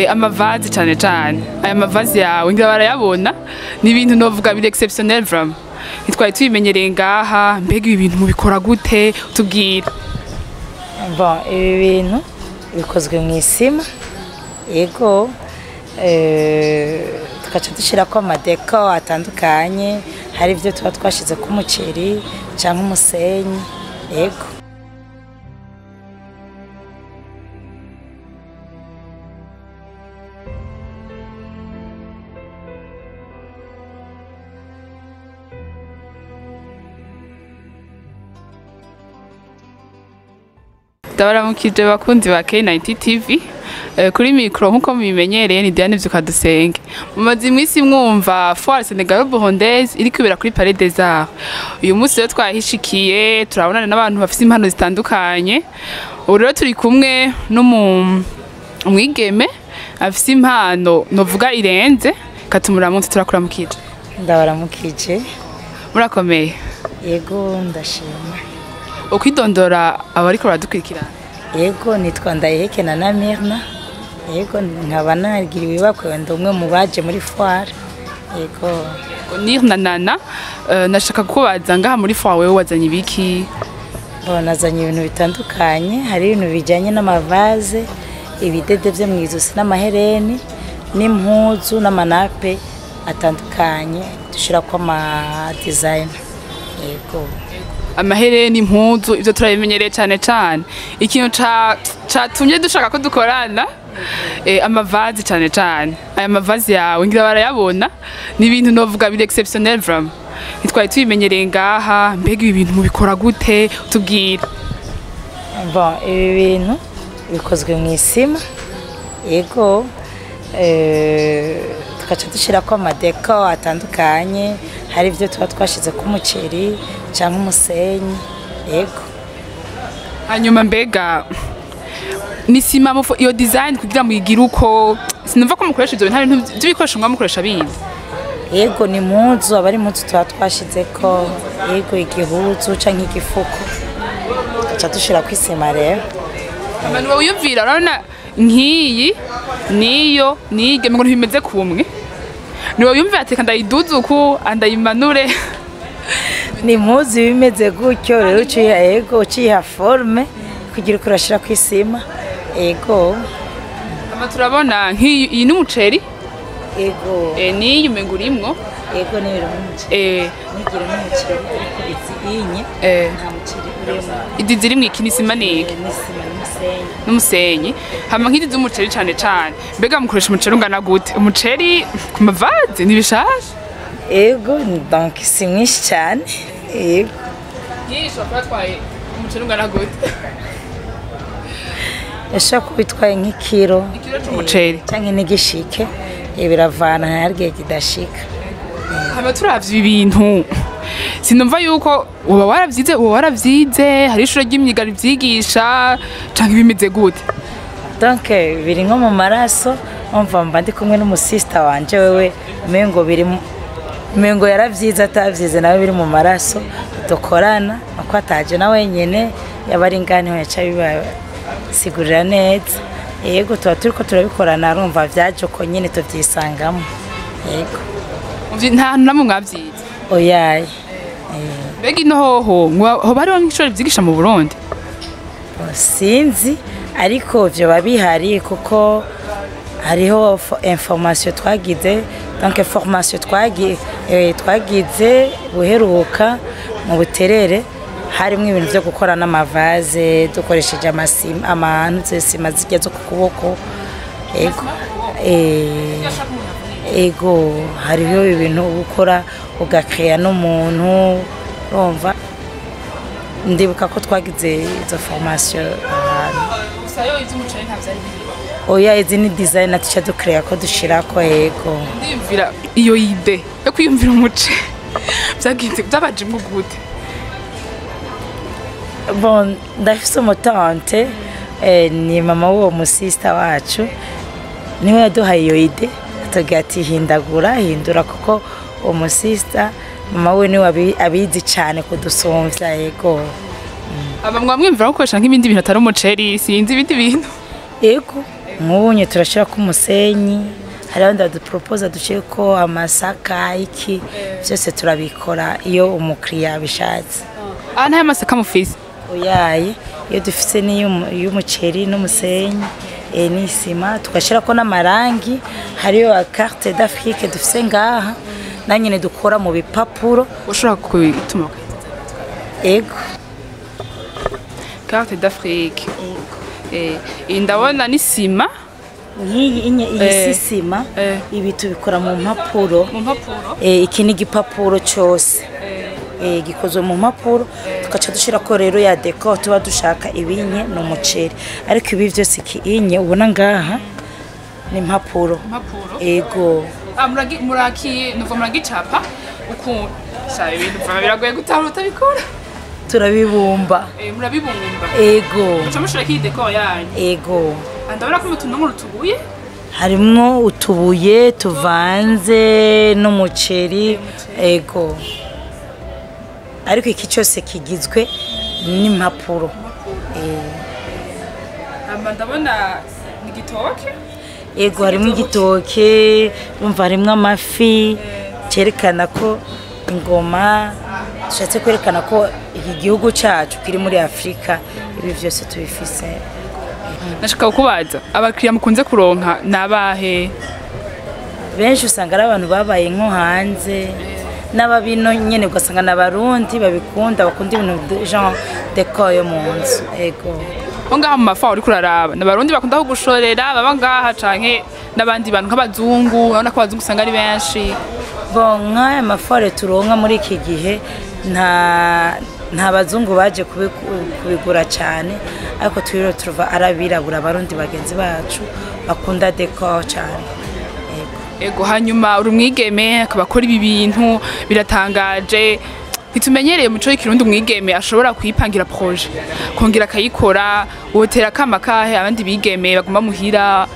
amavazi cane cane aya mavazi yawe ngira barayabona ni ibintu novuga biri exceptionnel vraiment nitwaye tubimenyereye ngaha mbega ibi bintu mubikora gute tubwira bon ibi bintu bikozwe mu isima yego tukaca dushirako amadeko atandukanye hari ivyo tuba twashize ku muceri canke umusenyi yego ndabaramukije bakunzi ba K90 TV kuri micro nkuko mubimenyereye ni Diane Vyukadusenge mumaze imisi mwumva Foire Sénégal Burundaise iri kwibera kuri Palais des Arts uyu munsi rero twahishikiye turabonana n'abantu bafite impano zitandukanye ubu rero turi kumwe n'umwigeme afite impano novuga irenze katumuramutse turakuramukije ndabaramukije murakomeye yego ndashima ukwidondora abariko baradukurikirana yego nitwa Ndayiheke na Mirna yego nkaba nagiriwe ibakwe ndi umwe mu baje muri foire yego Nirna Nana nashaka kubaza ngaha muri foire wewe wazanye ibiki nazanye ibintu bitandukanye hari ibintu bijanye n'amavaze ibidede vyo mwizosi n'amahereni n'impuzu n'amanape atandukanye dushira ko ama design yego amahereni impuzu ivyo turabimenyereye cane cane ikintu catumye dushaka ko dukorana amavazi cane cane aya mavazi yawe ngira barayabona ni ibintu novuga biri exceptionnel vraiment nitwaye tubimenyereye ngaha mbega ibi bintu mubikora gute tubwira bon ibi bintu bikozwe mu isima yego tukaca dushirako amadeko atandukanye hari ivyo tuba twashize ku muceri canke umusenyi yego hanyuma mbega ni sima mufu iyo design kugira muyigire uko sinumva ko mukoresha ivyo bintu by'ibikoresho mwamukoresha bindi yego ni impuzu abari impuzu tuba twashizeko yego igihuzu canke igifuko tuca dushirako isima rero abantu bawiyumvira urabona nk'iyi niyo nige ngo ntibimeze kumwe niwe yumvira ati kandayiduza uku andayimanure ni impuzu bimeze gutyo rero uciye yego uciha forme kugira uko urashira ku isima yego turabona nk'iyi ni umuceri yego niyi umenga urimwo yego ni umuceri nigira n'umuceri ariko izinye nta muceri urimo idi ziri mu ikinisima niki n'umusenyi hama nk'izi z'umuceri cane cane mbega mukoresha umuceri ungana gute umuceri ku mavazi nibishasha yego donc si mwinshi cyane yego yisho twatwaye umuceri ungana gute yashaka kubitwaye nk'ikiro c'umuceri canke n'igishike biravana hargiye kidashika hama turavye ibintu sinumva yuko uba waravyize hari ishuri ry'imyiga rivyigisha canke bimeze gute donc biri nko mu maraso umva mba ndi kumwe n'umusista wanje wewe mengo yaravyize atavyize nawe biri mu maraso dukorana uko ataje na wenyene yabari ngane yaca bibasigurira neza yego tuba turiko turabikorana arumva vyaje ko nyene tuvyisangamo yego nta namwe mwavyize oyaye mbega ino hoho bariho nk'ishuri vyigisha mu Burundi sinzi ariko vyo babihari kuko hariho information twagize donc formation twagize buheruka mu buterere harimo ibintu byo gukora n'amavaze dukoresheje amasima amantu zesima zijya zo ku kuboko ego hariho ibintu gukora ugakreya n'umuntu urumva ndibuka ko twagize izo formation oya izi ni design atuca dukreya ko dushirako yego ndimvira iyo ide yo kwiyumvira umuce byagenze byabajimwe gute bon ndafise umutante ni mama w'uwo musista wacu niwe yaduhaye iyo ide atubwira ati hindura kuko uwo musista mama we niwe abizi cyane kudusumvya yego aba mwamwimvira gukoresha nk'ibindi bintu atari umuceri sinzi ibindi bintu yego nk'ubunye turashirako umusenyi hari abandi baduporopoza dushireko amasaka iki byose turabikora iyo umukiriya abishatse. nta masaka mufise? Oyaye iyo dufise n'iy'umuceri n'umusenyi n'isima tugashirako n'amarangi hariyo carte d'Afrique dufise ngaha nanyene dukora mu bipapuro. Ushobora kubituma Ego carte d'Afrique. Ndabona n'isima iyi sima ibi tubikora mu mpapuro. Iki ni igipapuro cyose gikozwe mu mpapuro tugaca dushirako rero ya decor tuba dushaka ibinye n'umuceri ariko ibi byose kiinye ubona ngaha ni impapuro. Ego muraki nuva muragicapa ukuntu sabe ibintu biragoye gutahura utabikora. Turabibumba. Murabibumba? Ego. Muca mushirako iyi decor yanyu? Ego. Ndabona ko utuntu rutubuye harimwo utubuye tuvanze n'umuceri. Ego ariko iki cyose kigizwe n'impapuro. Ndabona n'igitoke. Ego harimo igitoke umva harimo amafi cyerekana ko ingoma dushatse kwerekana ko iki gihugu cyacu kiri muri Afrika ibi byose tubifise. Nashaka kukubaza abakiriya mukunze kuronka nabahe? Benshi usanga ari abantu babaye nko hanze n'ababino nyene ugasanga n'abarundi babikunda bakunda ibintu genre décor yo mu nzu. Ego ngaha mu mafa uri kuraraba n'abarundi bakunda kugushorera baba ngaha canke n'abandi bantu nk'abazungu urabona ko abazungu usanga ari benshi? Bon nk'aya mafare turonka muri iki gihe nta bazungu baje kubigura cyane ariko twiro turuva arabirabura abarundi bagenzi bacu bakunda decor cyane. Ego hanyuma uri umwigeme akaba akora ibi bintu biratangaje ntitumenyereye umuco w'ikirundi umwigeme ashobora kuyipangira projet kongera akayikora wotera kama kahe abandi bigeme baguma muhira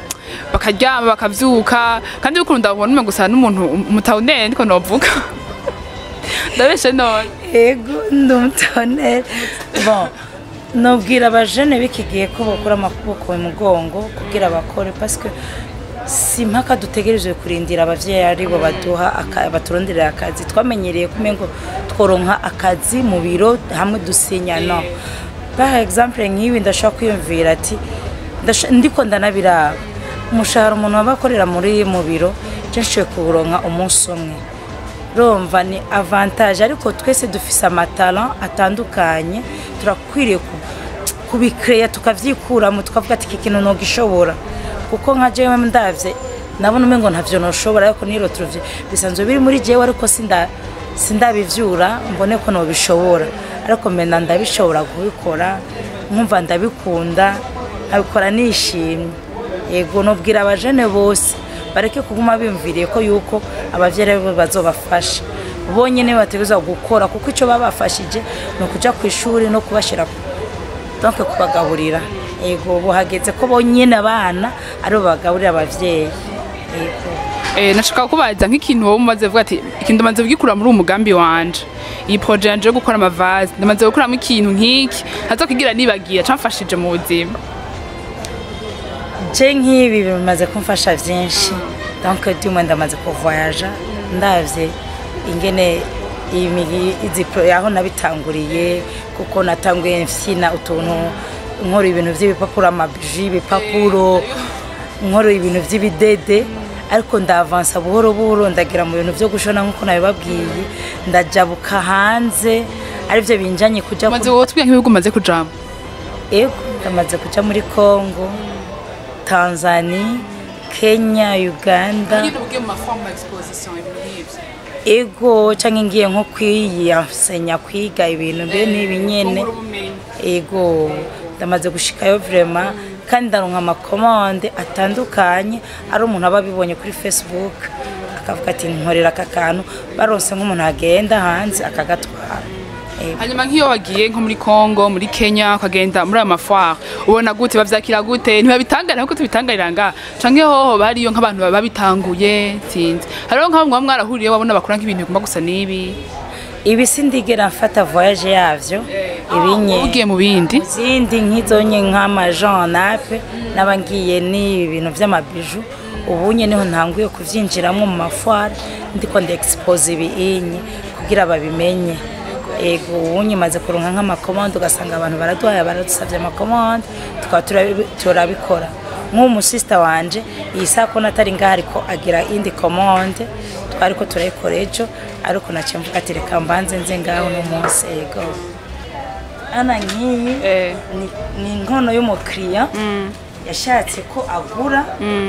bakaryama bakavyuka kandi bikunda kubona umengo gusa n'umuntu mutawunene ndiko novuga ndabeshe none. Ego ndumutawunene. Bon nobwira abajene bikigiye ko bakora amaboko mu mugongo kugira bakore parce que si mpaka dutegereje kurindira abavyeyi aribo baduha baturonderera akazi twamenyereye kumengo tworonka akazi mu biro hamwe dusinya no. Par exemple nk'ibi ndashaka kwiyumvira ati ndiko ndanabiraba umushahara umuntu wabakorera muri mu biro cyenshe kuronka umunsi umwe romva ni avantage ariko twese dufise amatala atandukanye turakwiriye kubikreya tukavyikuramo tukavuga ati ikintu no gishobora kuko nka jewe ndavye nabona umengo ntavyo noshobora ariko niro turuvye bisanzwe biri muri jewe ariko sindabivyura mbone ko no bishobora ariko mena ndabishobora kubikora nkumva ndabikunda nkabikora nishimye. Ego nobwira abajene bose bareke kuguma bimviriye ko yuko abavyeyi bo bazobafasha bonyene bategeza gukora kuko ico babafashije no kuja ku ishuri no kubashira donc kubagaburira. Ego bohageze ko bonyene abana ari bagaburira abavyeyi. Ego nashaka kubaza nk'ikintu wowe umaze vuga ati ikintu maze bwikura muri umugambi wanje iyi projet yanje yo gukora amavaze ndamaze gukuramo ikintu nk'iki hazokigira nibagira camfashije mu buzima. Je nk'ibi bimaze kumfasha vyinshi donc dumwe ndamaze kuvoyager ndavye ingene yaho nabitanguriye kuko natanguye mfina utuntu nkora ibintu vy'ibipapuro amabiji ibipapuro nkora ibintu vy'ibidede ariko ndavansa buhoro buhoro ndagira mu bintu vyo gushona nkuko nabibabwiye ndajabuka hanze arivyo binjanye kuja maze wotubwiye nk'ibihugu maze kujamo. Ego ndamaze kuja muri Congo, Tanzania, Kenya, Uganda. Ego canke ngiye nko kwiyasenya kwiga ibintu mbe n'ibinyene. Ego ndamaze gushikayo vraiment kandi ndaronka amakomande atandukanye ari umuntu ababibonye kuri Facebook akavuga ati nkorera aka kantu baronse nk'umuntu agenda hanze akagatwara. Hanyuma nk'iyo wagiye nko muri Congo muri Kenya ukagenda muri amafoire ubona gute bavyakira gute ntibabitangana nkuko tubitangarira nga canke hoho bariyo nk'abantu babitanguye sinzi hariho nk'abamwe mwarahuriye wabona bakora nk'ibintu bigomba gusa nibi ibi sindigera mfata voyage yavyo ibinye ugiye mu bindi zindi nk'izonye nk'amajan nape n'abangiye n'ibintu by'amabiju ubunye niho ntanguye kuvyinjiramo mu mafware ndiko ndexpose ibinye kugira babimenye ego ubunye maze kuronka nk'amakomande ugasanga abantu baraduhaye baradusavye amakomande tukaba turabikora nk'umu sister wanje iyi sako natari ngaho ariko agira indi commande twariko turayikora ejo ariko naciye mvuga ati reka mbanze nze ngaho no munsi ego ana nkiyi ni inkono y'umukiriya yashatse ko agura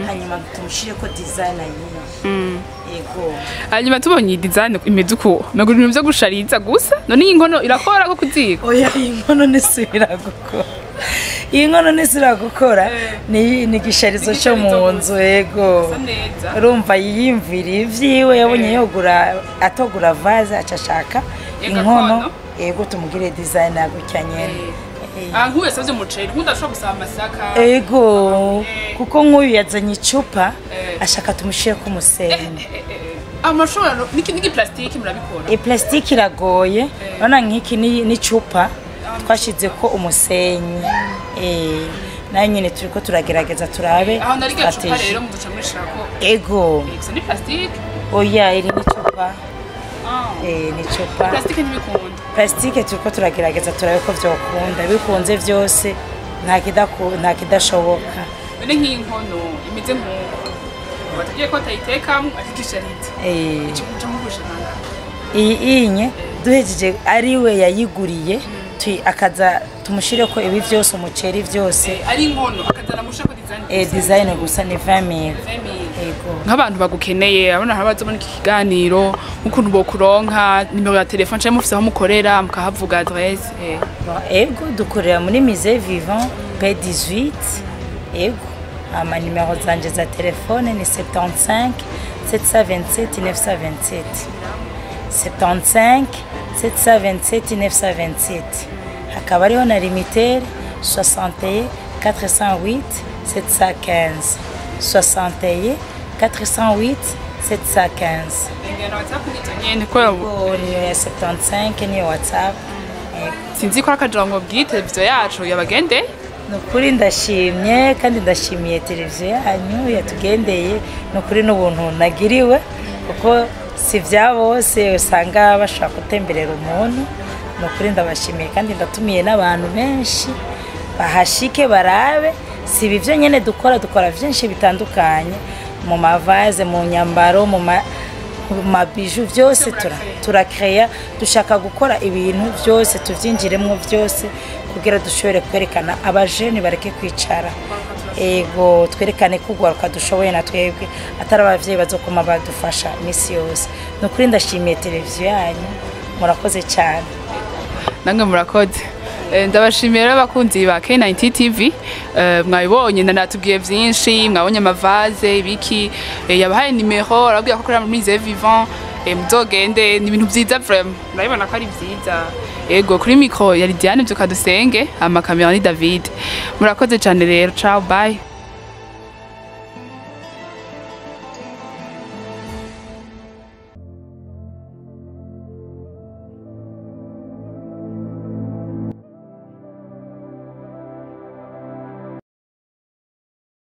hanyuma tumushire ko design yiyi ego hanyuma tubonye iyi design imeze uko megura ibintu byo gushariza gusa none iyi nkono irakora ko kuzika oya iyi nkono nisubira gukora iyi nkono nisubira gukora ni gisharizo cyo mu nzu ego urumva yiyimvira ivyiwe yabonye yogura atogura vase acashaka inkono ego tumugire design yagutya nyene nk'uyu yasabye umuceri nk'udashobora gusaba amasaka ego kuko nk'uyu yazanye icupa ashaka tumushire ku musenyi amashobora n'iki plastiki murabikora plastiki iragoye urabona nk'iki n'icupa twashize ko umusenyi nayo nyine turiko turagerageza turabe aho nari gacupa rero muduca murishirako ego ni plastiki oya iri n'icupa n'icupa plastiki ntibikunda plastike turiko turagerageza turabe ko vyokunda bikunze vyose nta kidashoboka none nk'iyi nkono imeze nk'uko batagiye ko tayitekamo akigishariza ikimuca mugusha nanga iyi inye duhejeje ariwe yayiguriye akaza tumushire ko ibi vyose umuceri vyose ari inkono akazana mushako design gusa ni 20000 ego nk'abantu bagukeneye abona habazobona iki kiganiro ukuntu bokuronka nimero ya telefone cyangwa mufise aho mukorera mukahavuga adresse ego dukorera muri musée vivant P18 ego ama nimero zanje za telefone ni 75 727 927 75 727 927 hakaba ariho na limitere 61 408 715 61 408 715 ingeno WhatsApp nyene ko niyo ya 75 niyo WhatsApp sinzi ko akajongo bwite televiziyo yacu yabagende nukuri ndashimye kandi ndashimiye televiziyo yanyu yatugendeye nukuri n'ubuntu nagiriwe kuko si vya bose usanga bashaka gutemberera umuntu nukuri ndabashimiye kandi ndatumiye n'abantu benshi bahashike barabe si bivyo nyene dukora vyinshi bitandukanye mu mavaze mu nyambaro mu mabiju vyose turakreya dushaka gukora ibintu vyose tuvyinjiremo vyose kugira dushobore kwerekana abajeni bareke kwicara ego twerekane kugwaruka dushoboye na twebwe atari abavyeyi bazokoma badufasha imisi yose nukuri ndashimiye televiziyo yanyu murakoze cyane nange murakoze ndabashimiye rero abakunzi ba K90 TV mwabibonye natubwiye byinshi mwabonye amavaze ibiki yabahaye nimero arabwiye ko akorera muri musée vivant muzogende ni ibintu byiza vraiment murabibona ko ari byiza yego kuri micro ya Lidiane byukadusenge amakamera ni David murakoze cyane rero ciao bye